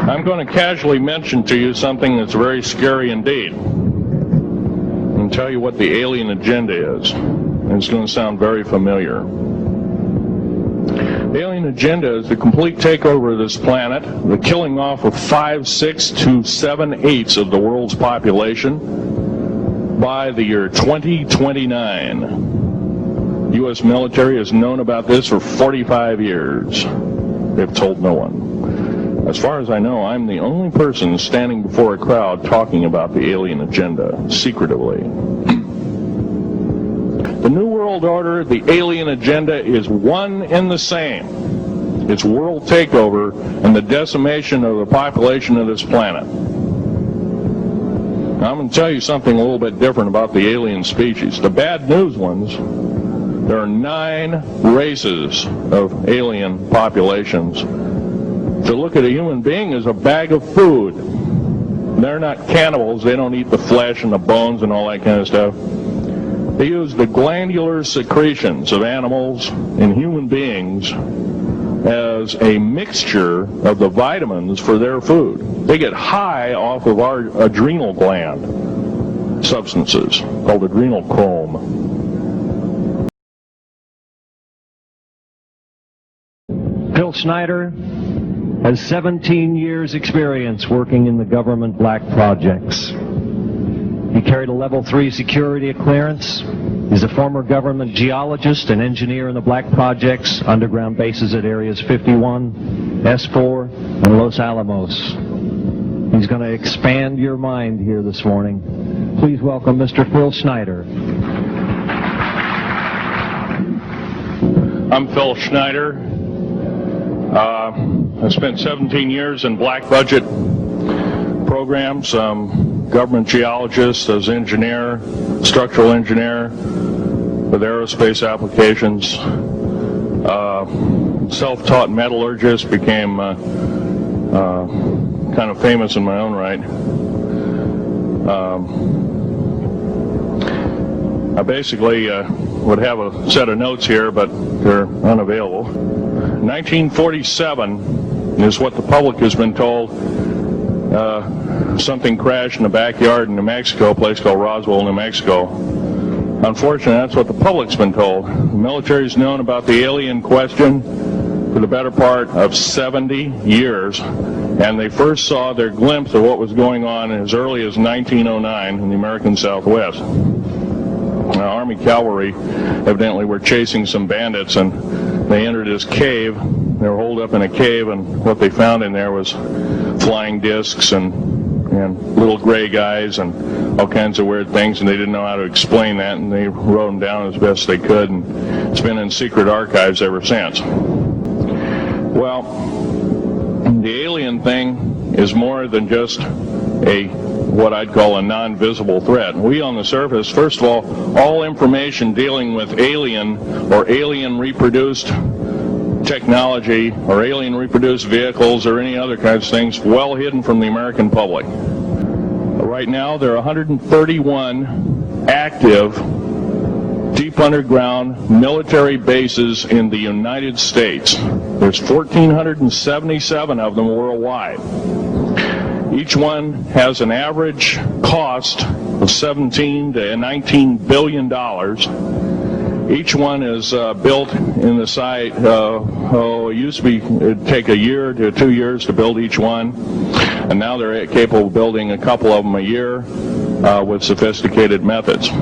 I'm going to casually mention to you something that's very scary indeed, and tell you what the alien agenda is. And it's going to sound very familiar. The alien agenda is the complete takeover of this planet, the killing off of 5, 6 to 7/8 of the world's population by the year 2029. The U.S. military has known about this for 45 years. They've told no one. As far as I know, I'm the only person standing before a crowd talking about the alien agenda, secretively. The New World Order, the alien agenda, is one and the same. It's world takeover and the decimation of the population of this planet. Now, I'm going to tell you something a little bit different about the alien species. The bad news ones, there are 9 races of alien populations. To look at a human being as a bag of food. They're not cannibals. They don't eat the flesh and the bones and all that kind of stuff. They use the glandular secretions of animals and human beings as a mixture of the vitamins for their food. They get high off of our adrenal gland substances called adrenochrome. Phil Schneider has 17 years experience working in the government black projects. He carried a level 3 security clearance. He's a former government geologist and engineer in the black projects, underground bases at areas 51, S4, and Los Alamos. He's going to expand your mind here this morning. Please welcome Mr. Phil Schneider. I'm Phil Schneider. I spent 17 years in black budget programs, government geologist, as engineer, structural engineer with aerospace applications, self-taught metallurgist, became kind of famous in my own right. I basically would have a set of notes here, but they're unavailable. 1947 is what the public has been told. Something crashed in the backyard in New Mexico, a place called Roswell, New Mexico. Unfortunately, that's what the public's been told. The military's known about the alien question for the better part of 70 years, and they first saw their glimpse of what was going on as early as 1909 in the American Southwest. Now, Army cavalry evidently were chasing some bandits, and they entered this cave. They were holed up in a cave, and what they found in there was flying discs and little gray guys and all kinds of weird things, and they didn't know how to explain that, and they wrote them down as best they could, and it's been in secret archives ever since. Well, the alien thing is more than just what I'd call a non-visible threat. We on the surface, first of all information dealing with alien or alien reproduced technology or alien reproduced vehicles or any other kinds of things well hidden from the American public. Right now there are 131 active deep underground military bases in the United States. There's 1,477 of them worldwide. Each one has an average cost of $17 to $19 billion. Each one is built in the site. It used to be it'd take a year to 2 years to build each one, and now they're capable of building a couple of them a year with sophisticated methods.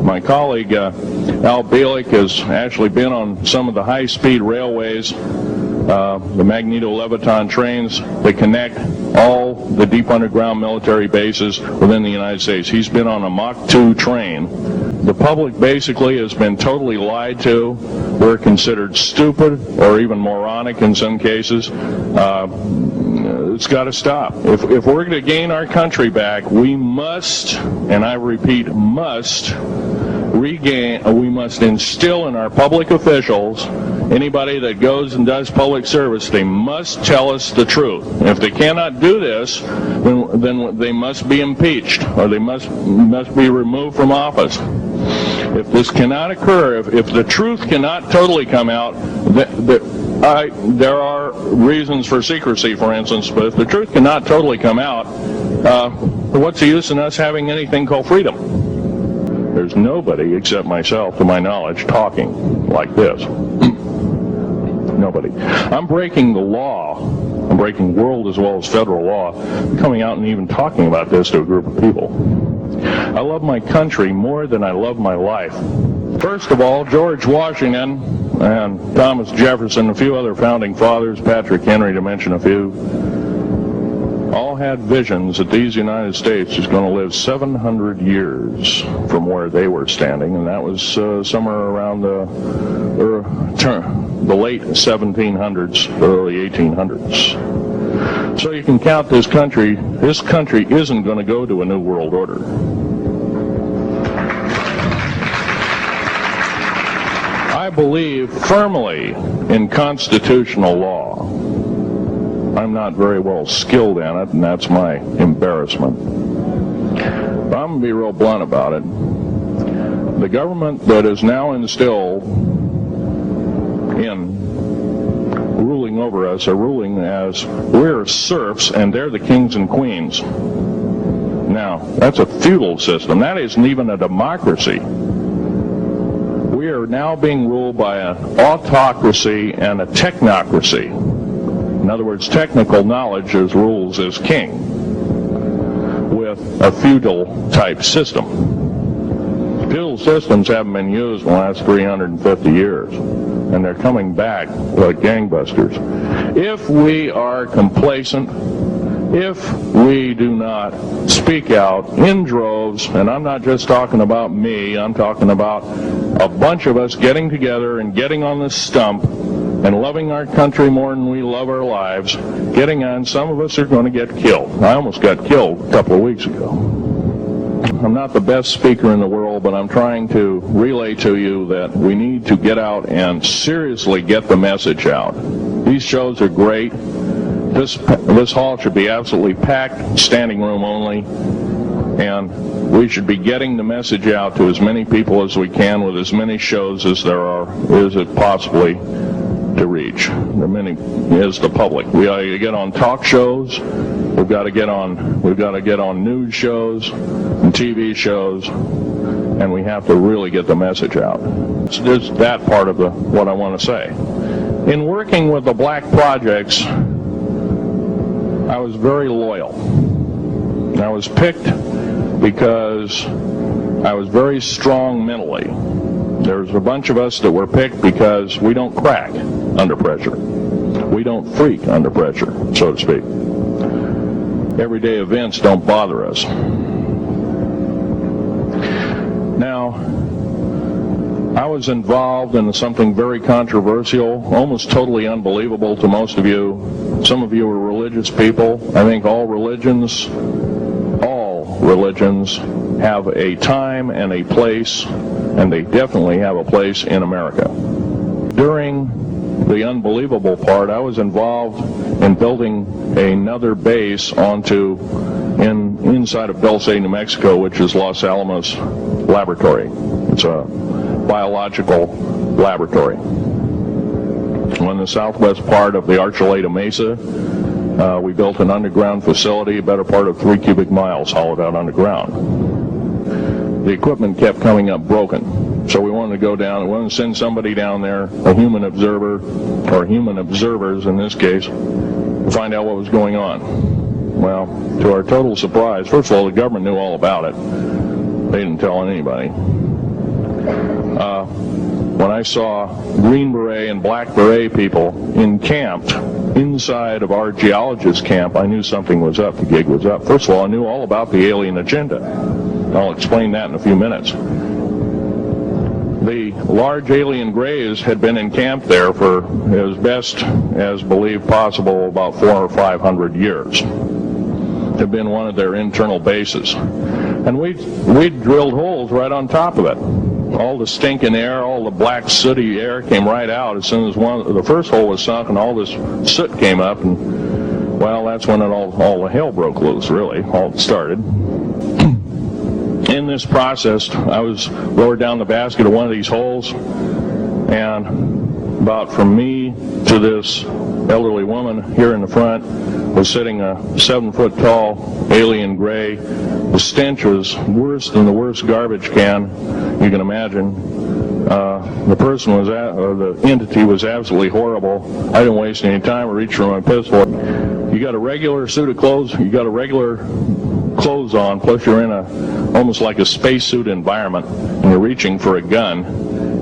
My colleague Al Bielek has actually been on some of the high-speed railways, the magneto-leviton trains that connect all the deep underground military bases within the United States. He's been on a Mach 2 train. The public basically has been totally lied to. We're considered stupid or even moronic in some cases. It's got to stop. If we're going to gain our country back, we must, and I repeat, must we must instill in our public officials, anybody that goes and does public service, they must tell us the truth. If they cannot do this, then they must be impeached, or they must be removed from office. If this cannot occur, if the truth cannot totally come out, there are reasons for secrecy, for instance, but if the truth cannot totally come out, what's the use in us having anything called freedom? There's nobody except myself, to my knowledge, talking like this. Nobody. I'm breaking the law. I'm breaking world as well as federal law, coming out and even talking about this to a group of people. I love my country more than I love my life. First of all, George Washington and Thomas Jefferson, a few other founding fathers, Patrick Henry to mention a few, all had visions that these United States is going to live 700 years from where they were standing, and that was somewhere around the late 1700s, early 1800s. So you can count this country isn't going to go to a new world order. I believe firmly in constitutional law. I'm not very well skilled in it, and that's my embarrassment. But I'm going to be real blunt about it. The government that is now instilled in ruling over us are ruling as we're serfs and they're the kings and queens. Now, that's a feudal system. That isn't even a democracy. We are now being ruled by an autocracy and a technocracy. In other words, technical knowledge as rules as king, with a feudal type system. Feudal systems haven't been used in the last 350 years, and they're coming back like gangbusters. If we are complacent, if we do not speak out in droves, and I'm not just talking about me, I'm talking about a bunch of us getting together and getting on the stump and loving our country more than we love our lives, getting on, some of us are going to get killed. I almost got killed a couple of weeks ago. I'm not the best speaker in the world, but I'm trying to relay to you that we need to get out and seriously get the message out. These shows are great. This hall should be absolutely packed, standing room only, and we should be getting the message out to as many people as we can with as many shows as there is it possibly to reach. The many is the public. We ought to get on talk shows. We've got to get on news shows and TV shows, and we have to really get the message out. So there's that part of what I want to say. In working with the black projects, I was very loyal. I was picked because I was very strong mentally. There's a bunch of us that were picked because we don't crack under pressure. We don't freak under pressure, so to speak. Everyday events don't bother us. Now, I was involved in something very controversial, almost totally unbelievable to most of you. Some of you are religious people. I think all religions have a time and a place, and they definitely have a place in America. During the unbelievable part, I was involved in building another base inside of Dulce, New Mexico, which is Los Alamos Laboratory. It's a biological laboratory. On the southwest part of the Archuleta Mesa, we built an underground facility, a better part of 3 cubic miles hollowed out underground. The equipment kept coming up broken, so we wanted to go down, we wanted to send somebody down there, a human observer, or human observers in this case, to find out what was going on. Well, to our total surprise, first of all, the government knew all about it. They didn't tell anybody. When I saw Green Beret and Black Beret people encamped inside of our geologist camp, I knew something was up. The gig was up. First of all, I knew all about the alien agenda. I'll explain that in a few minutes. The large alien grays had been encamped there for as best as believed possible about 400 or 500 years. It had been one of their internal bases. And we drilled holes right on top of it. All the stinking air, all the black sooty air came right out as soon as the first hole was sunk, and all this soot came up, and well, that's when all the hell broke loose, really, all started. In this process, I was lowered down the basket of one of these holes, and about from me to this elderly woman here in the front was sitting a 7-foot-tall alien gray. The stench was worse than the worst garbage can you can imagine. The person was, or the entity was absolutely horrible. I didn't waste any time. I reached for my pistol. You got a regular suit of clothes. You got a regular clothes on, plus you're in a almost like a spacesuit environment, and you're reaching for a gun.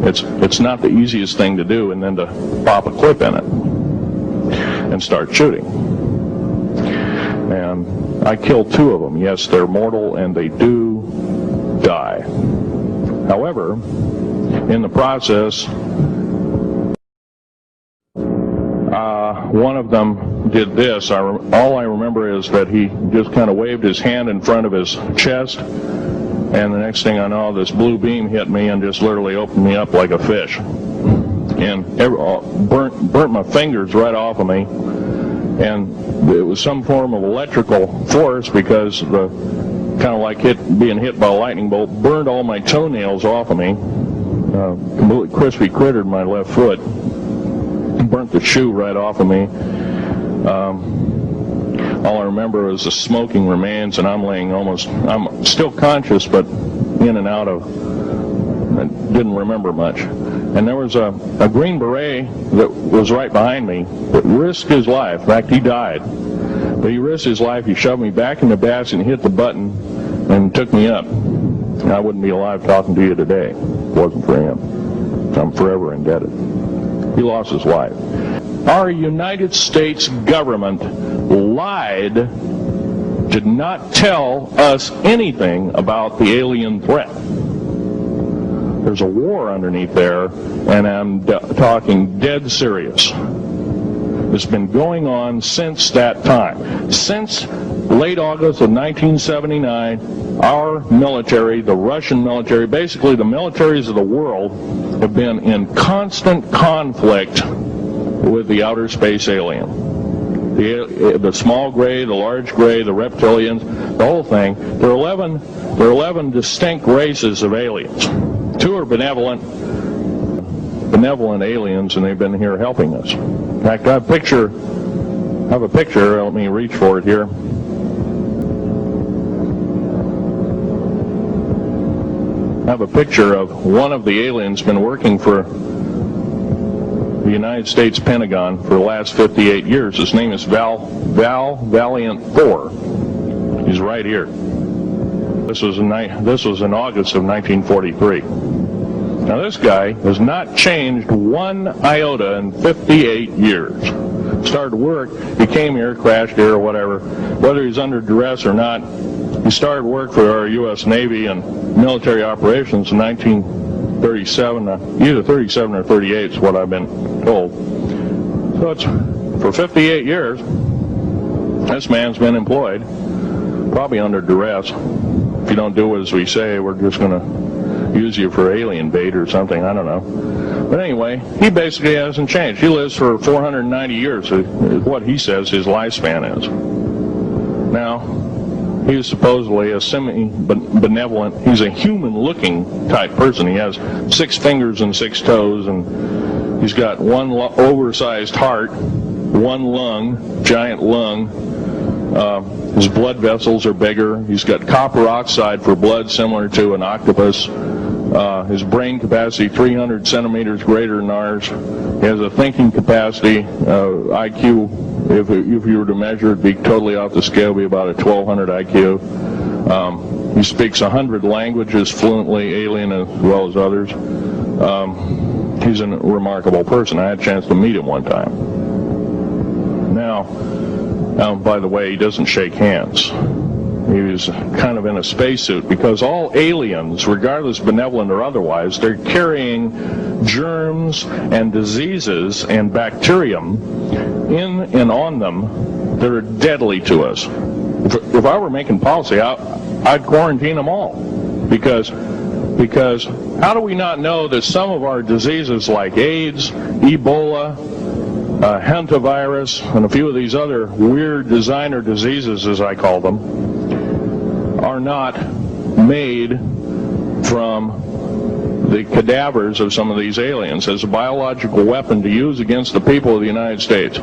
It's not the easiest thing to do, and then to pop a clip in it and start shooting. And I killed 2 of them. Yes, they're mortal, and they do die. However, in the process, one of them did this. All I remember is that he just kind of waved his hand in front of his chest, and the next thing I know, this blue beam hit me and just literally opened me up like a fish, and burnt my fingers right off of me. And it was some form of electrical force, because the kind of like being hit by a lightning bolt burned all my toenails off of me. Completely crispy crittered my left foot, burnt the shoe right off of me. All I remember is the smoking remains, and I'm still conscious, but in and out of, I didn't remember much. And there was a Green Beret that was right behind me that risked his life. In fact, he died. But he risked his life. He shoved me back in the basket and hit the button and took me up. And I wouldn't be alive talking to you today if it wasn't for him. I'm forever indebted. He lost his life. Our United States government lied, did not tell us anything about the alien threat. There's a war underneath there, and I'm talking dead serious. It's been going on since that time. Since late August of 1979, our military, the Russian military, basically the militaries of the world, have been in constant conflict with the outer space alien. The small gray, the large gray, the reptilians, the whole thing. There are 11 distinct races of aliens. 2 are benevolent aliens, and they've been here helping us. In fact, I have a picture, let me reach for it here. I have a picture of one of the aliens been working for the United States Pentagon for the last 58 years. His name is Valiant 4. He's right here. This was in August of 1943. Now this guy has not changed one iota in 58 years. Started work, he came here, crashed here or whatever, whether he's under duress or not. He started work for our U.S. Navy and military operations in 1937, either 37 or 38 is what I've been told. So it's for 58 years, this man's been employed, probably under duress. If you don't do as we say, we're just going to use you for alien bait or something, I don't know. But anyway, he basically hasn't changed. He lives for 490 years, is what he says his lifespan is. Now, he was supposedly a semi-benevolent, he's a human-looking type person. He has 6 fingers and 6 toes, and he's got one oversized heart, one lung, giant lung. His blood vessels are bigger. He's got copper oxide for blood, similar to an octopus. His brain capacity 300 centimeters greater than ours. He has a thinking capacity, IQ. If you were to measure it, be totally off the scale, be about a 1200 IQ. He speaks 100 languages fluently, alien as well as others. He's a remarkable person. I had a chance to meet him one time. Now, by the way, he doesn't shake hands. He was kind of in a spacesuit, because all aliens, regardless benevolent or otherwise, they're carrying germs and diseases and bacterium in and on them that are deadly to us. If I were making policy, I'd quarantine them all, because how do we not know that some of our diseases like AIDS, Ebola, hantavirus, and a few of these other weird designer diseases, as I call them, are not made from the cadavers of some of these aliens as a biological weapon to use against the people of the United States.